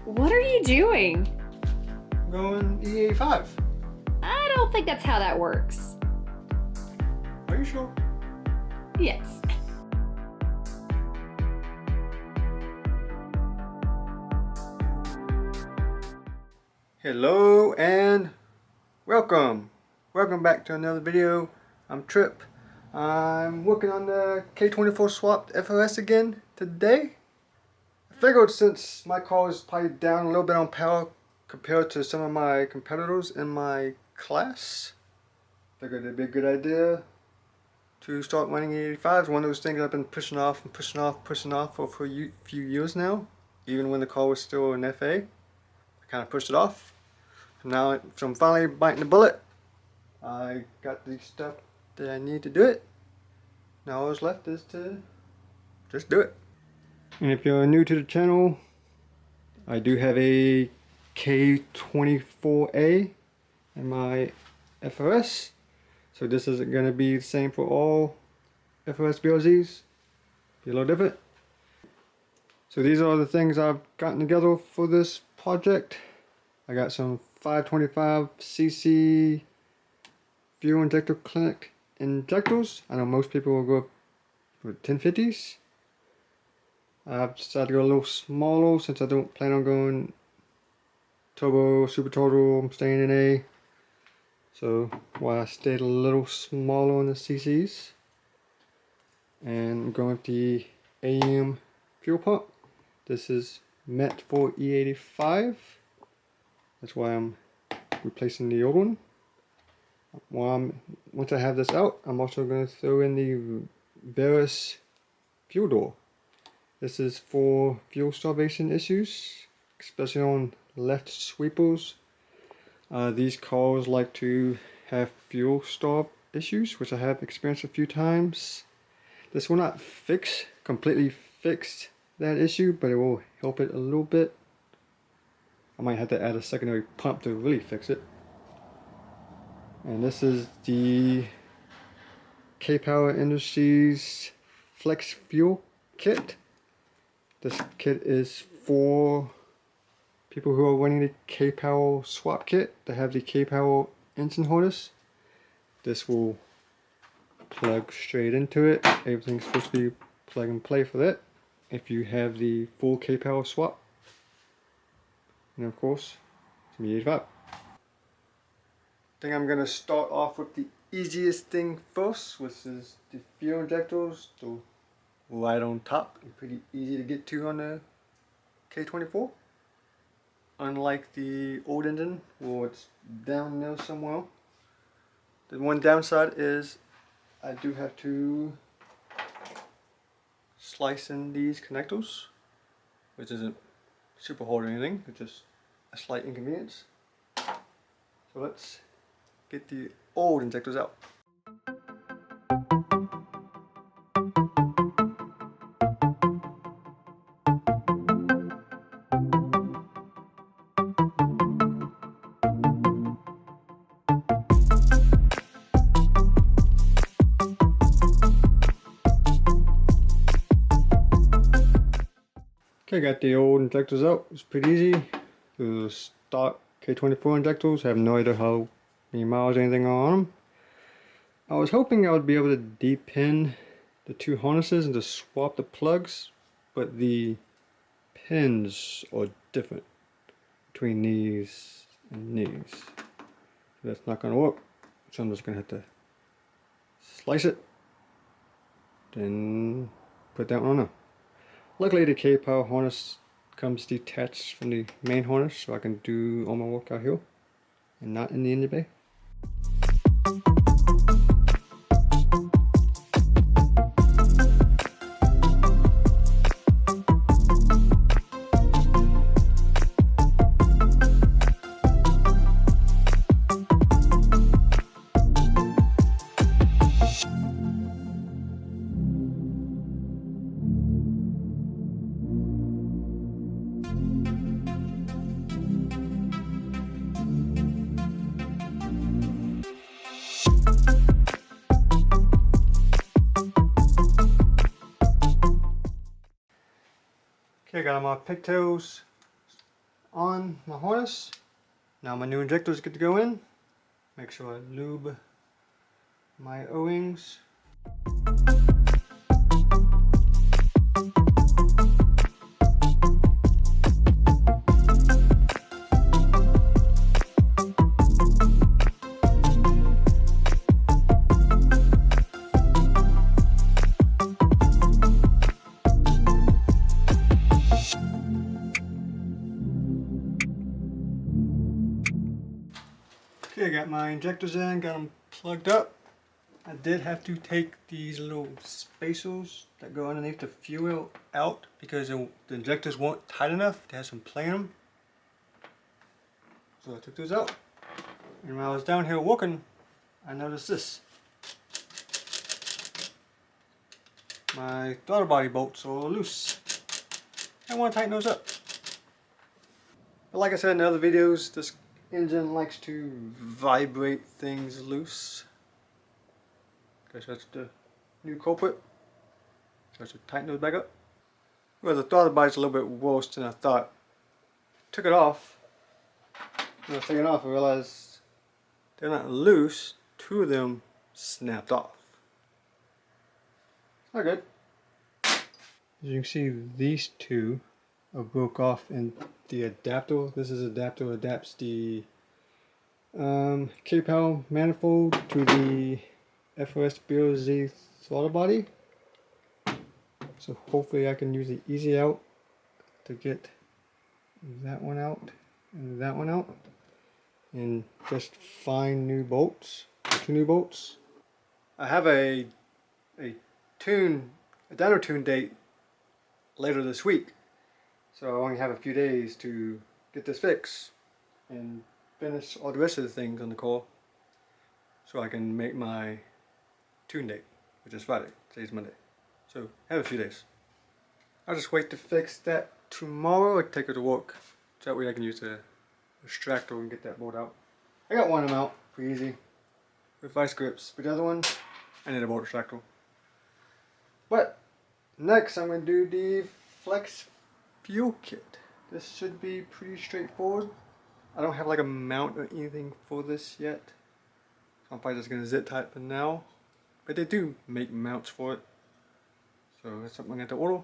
What are you doing? I'm going E85. I don't think that's how that works. Are you sure? Yes. Hello and welcome. Welcome back to another video. I'm Trip. I'm working on the K24 swapped FRS again today. I figured since my car is probably down a little bit on power compared to some of my competitors in my class, figured it'd be a good idea to start running E85s. One of those things I've been pushing off for a few years now. Even when the car was still an FA, I kind of pushed it off. So I'm finally biting the bullet. I got the stuff that I need to do it. Now all that's left is to just do it. And if you're new to the channel, I do have a K24A in my FRS. So this isn't going to be the same for all FRS BRZs. Be a little different. So these are the things I've gotten together for this project. I got some 525cc fuel injector clinic injectors. I know most people will go with 1050s. I've decided to go a little smaller since I don't plan on going turbo, super turbo. I'm staying in A. So I stayed a little smaller on the CCs. And I'm going with the AM fuel pump. This is meant for E85. That's why I'm replacing the old one. Once I have this out, I'm also going to throw in the Verus fuel door. This is for fuel starvation issues, especially on left sweepers. These cars like to have fuel starve issues, which I have experienced a few times. This will not completely fix that issue, but it will help it a little bit. I might have to add a secondary pump to really fix it. And this is the Kpower Industries Flex Fuel Kit. This kit is for people who are running the Kpower swap kit that have the Kpower engine harness. This will plug straight into it. Everything's supposed to be plug and play for that. If you have the full Kpower swap. And of course, it's E85. I think I'm going to start off with the easiest thing first, which is the fuel injectors. So right on top, and pretty easy to get to on the K24. Unlike the old engine, where it's down there somewhere. The one downside is I do have to slice in these connectors, which isn't super hard or anything, it's just a slight inconvenience. So let's get the old injectors out. Okay, got the old injectors out. It's pretty easy. The stock K24 injectors have no idea how many miles or anything are on them. I was hoping I would be able to depin the two harnesses and to swap the plugs, but the pins are different between these and these. So that's not going to work. So I'm just going to have to slice it, then put that one on there. Luckily the Kpower harness comes detached from the main harness, so I can do all my work out here and not in the engine bay. Okay, got my pigtails on my harness. Now my new injectors get to go in. Make sure I lube my O-rings. Okay, I got my injectors in, got them plugged up. I did have to take these little spacers that go underneath the fuel out because the injectors weren't tight enough to have some play in them. So I took those out. And when I was down here walking, I noticed this. My throttle body bolts are loose. I want to tighten those up. But like I said in the other videos, this engine likes to vibrate things loose. Guess that's the new culprit. So I should tighten those back up. Well, the throttle body's a little bit worse than I thought. Took it off. When I was taking it off, I realized they're not loose. Two of them snapped off. Not good. As you can see, these two are broke off in the adapter. This is adapter adapts the Kpower manifold to the FRS BOZ throttle body. So hopefully I can use the easy out to get that one out and that one out and just find new bolts, 2 new bolts. I have a dyno tune date later this week, so I only have a few days to get this fixed and finish all the rest of the things on the car so I can make my tune date, which is Friday. Today's Monday, so I have a few days. I'll just wait to fix that tomorrow. I take it to work so that way I can use the extractor and get that bolt out. I got one of them out pretty easy with vice grips, but the other one I need a bolt extractor. But next I'm going to do the Flex fuel kit. This should be pretty straightforward. I don't have like a mount or anything for this yet. I'm probably just going to zip tie it for now. But they do make mounts for it. So that's something I'm going to have to order.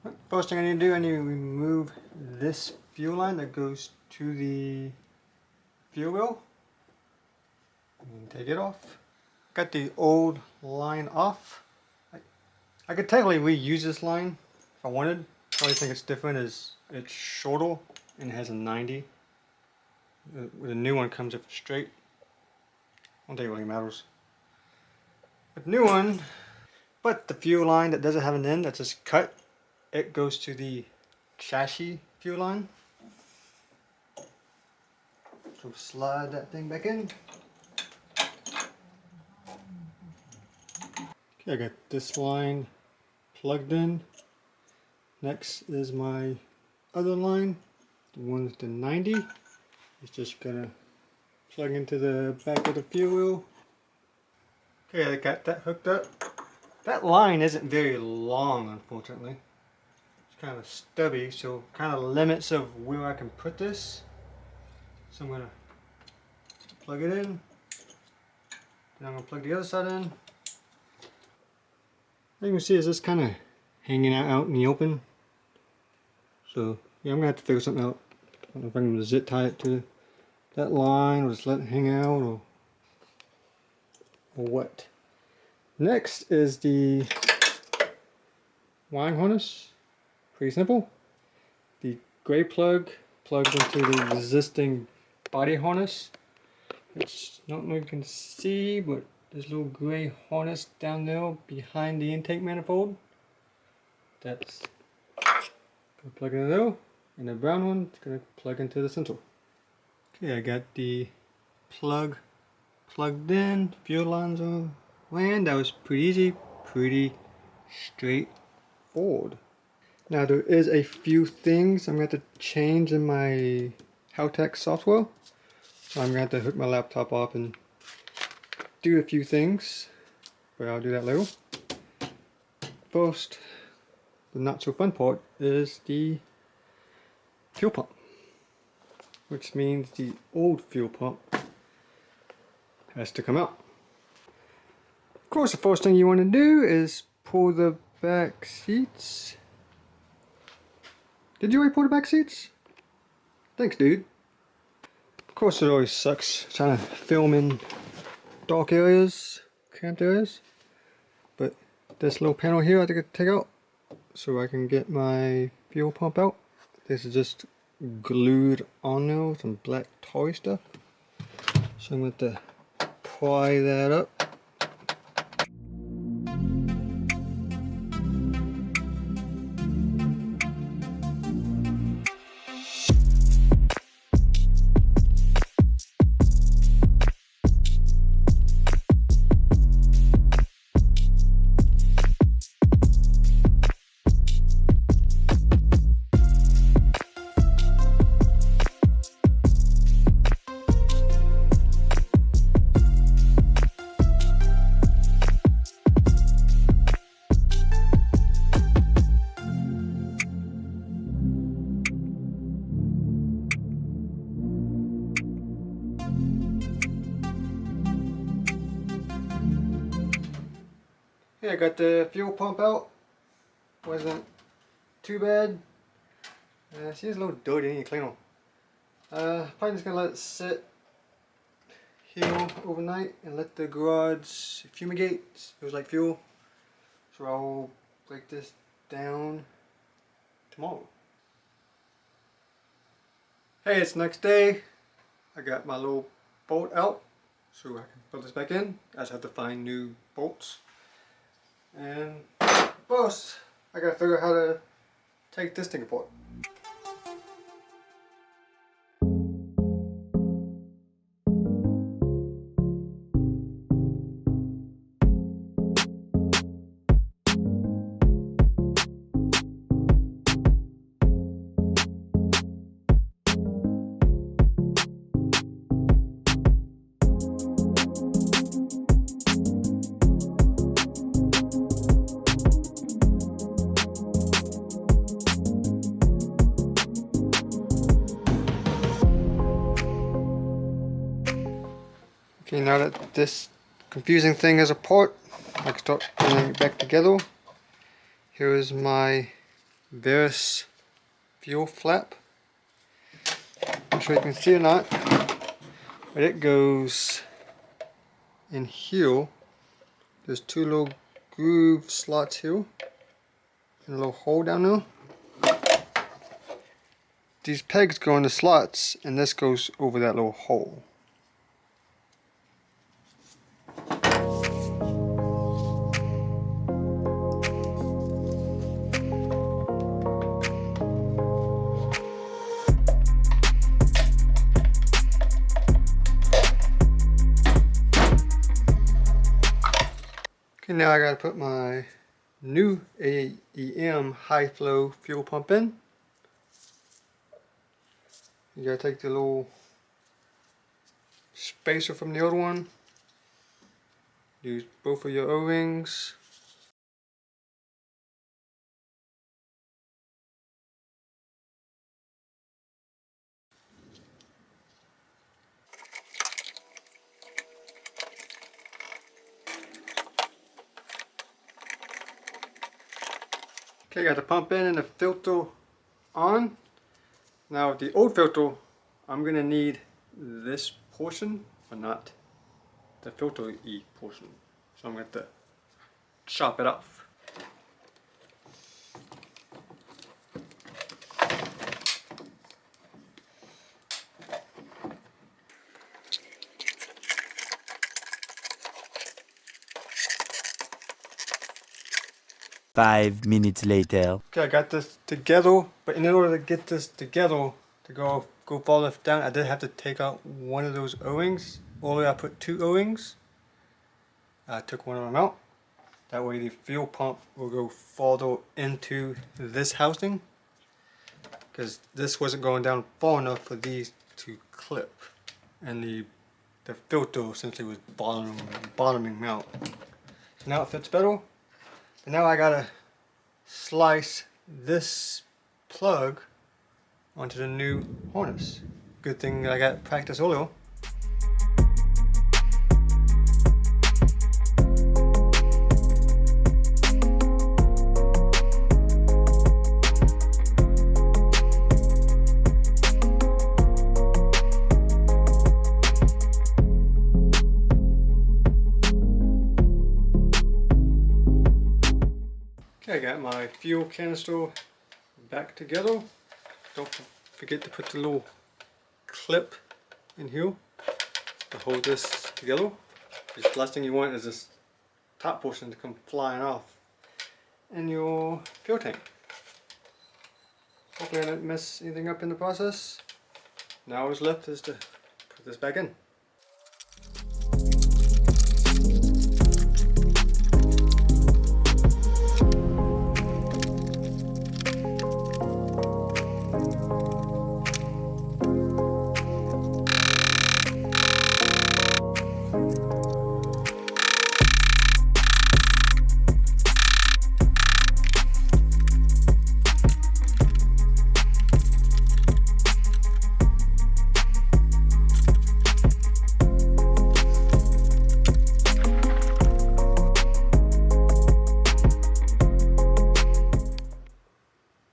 But first thing I need to do, I need to remove this fuel line that goes to the fuel wheel. And take it off. Got the old line off. I could technically reuse this line if I wanted. The only thing that's different is it's shorter and it has a 90. The new one comes up straight. I don't think it really matters. But the new one, but the fuel line that doesn't have an end, that's just cut, it goes to the chassis fuel line. So slide that thing back in. Okay, I got this line plugged in. Next is my other line, the one with the 90. It's just gonna plug into the back of the fuel wheel. Okay, I got that hooked up. That line isn't very long, unfortunately. It's kind of stubby, so kind of limits of where I can put this. So I'm gonna plug it in. Then I'm gonna plug the other side in. As you can see, it's just kind of hanging out in the open. So yeah, I'm gonna have to figure something out. I don't know if I'm gonna zip tie it to that line or just let it hang out or what. Next is the wiring harness. Pretty simple. The gray plug plugged into the existing body harness. Which I don't know if you can see, but there's a little gray harness down there behind the intake manifold. That's gonna plug in there, and the brown one is gonna plug into the center. Okay, I got the plug plugged in. Fuel lines are ran. That was pretty easy, pretty straightforward. Now there is a few things I'm going to have to change in my Howtech software. So I'm going to have to hook my laptop up and do a few things, but I'll do that later. First, the not so fun part is the fuel pump. which means the old fuel pump has to come out. Of course, the first thing you want to do is pull the back seats. Did you already pull the back seats? Thanks, dude. Of course, it always sucks trying to film in dark areas, cramped areas. But this little panel here I think I take out so I can get my fuel pump out. This is just glued on there with some black tarry stuff. So I'm going to pry that up. Yeah, I got the fuel pump out. Wasn't too bad. She's a little dirty, I need to clean them. Probably just gonna let it sit here overnight and let the garage fumigate. Feels like fuel. So I'll break this down tomorrow. Hey, it's next day. I got my little bolt out so I can put this back in. I just have to find new bolts. And first, I gotta figure out how to take this thing apart. Okay, now that this confusing thing is apart, I can start putting it back together. Here is my Verus fuel flap. I'm sure you can see it or not, but it goes in here. There's two little groove slots here, and a little hole down there. These pegs go in the slots, and this goes over that little hole. Okay, now I gotta put my new AEM high flow fuel pump in. You gotta take the little spacer from the other one. Use both of your O-rings. Okay, got the pump in and the filter on. Now with the old filter, I'm gonna need this portion, but not the filter E portion. So I'm going to chop it off. Five minutes later. Okay, I got this together, but in order to get this together to go far left down, I did have to take out one of those O-rings. Earlier I put two O-rings. I took one of them out. That way the fuel pump will go farther into this housing, because this wasn't going down far enough for these to clip, and the filter essentially was bottoming out. So now it fits better. And now I gotta slice this plug onto the new harness. Good thing I got practice oil. Okay, I got my fuel canister back together. Don't forget to put the little clip in here to hold this together. The last thing you want is this top portion to come flying off in your fuel tank. Hopefully I didn't mess anything up in the process. Now what's left is to put this back in.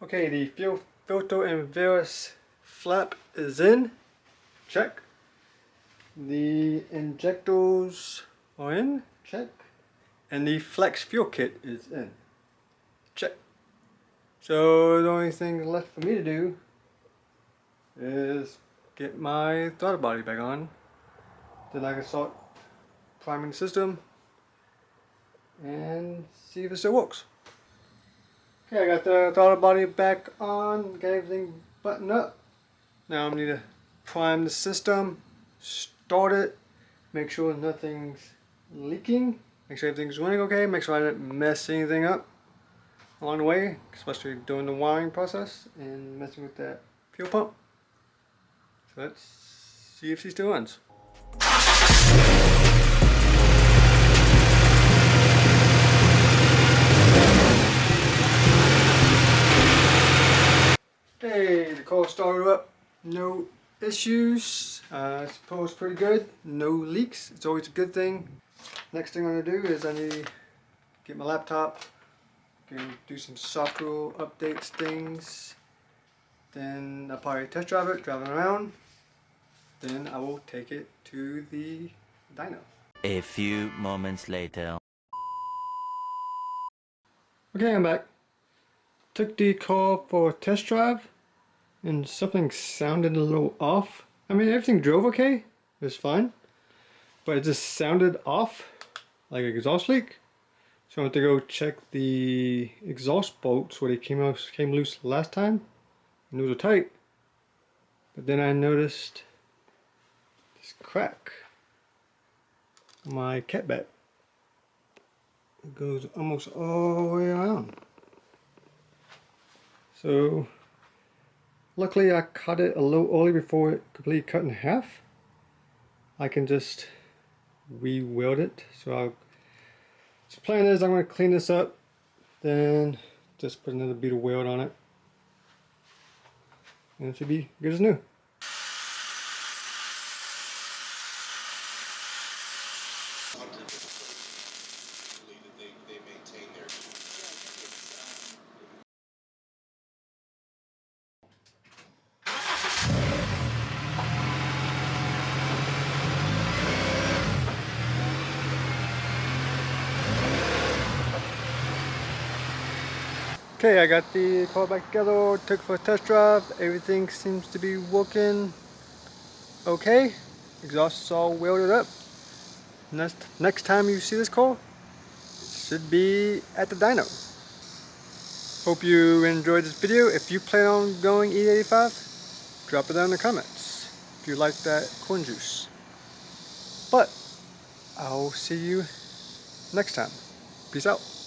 Okay, the fuel filter and Verus flap is in. Check. The injectors are in. Check. And the flex fuel kit is in. Check. So the only thing left for me to do is get my throttle body back on. Then I can start priming the system and see if it still works. Okay, I got the throttle body back on, got everything buttoned up. Now I need to prime the system, start it, make sure nothing's leaking, make sure everything's running okay, make sure I didn't mess anything up along the way, especially during the wiring process and messing with that fuel pump. So let's see if she still runs. Okay, the car started up, no issues. I suppose pretty good, no leaks. It's always a good thing. Next thing I'm gonna do is I need to get my laptop, do some software updates things. Then I'll probably test drive it, drive it around. Then I will take it to the dyno. A few moments later. Okay, I'm back. Took the car for a test drive and something sounded a little off. I mean, everything drove okay, it was fine, but it just sounded off, like an exhaust leak. So I went to go check the exhaust bolts where they came loose last time, and those are tight. But then I noticed this crack on my cat bed. It goes almost all the way around. So luckily I cut it a little early before it completely cut in half. I can just re-weld it. So the plan is I'm going to clean this up, then just put another bead of weld on it, and it should be good as new. Okay, I got the car back together, took it for a test drive. Everything seems to be working okay. Exhaust is all welded up. Next time you see this car, it should be at the dyno. Hope you enjoyed this video. If you plan on going E85, drop it down in the comments if you like that corn juice. But I'll see you next time. Peace out.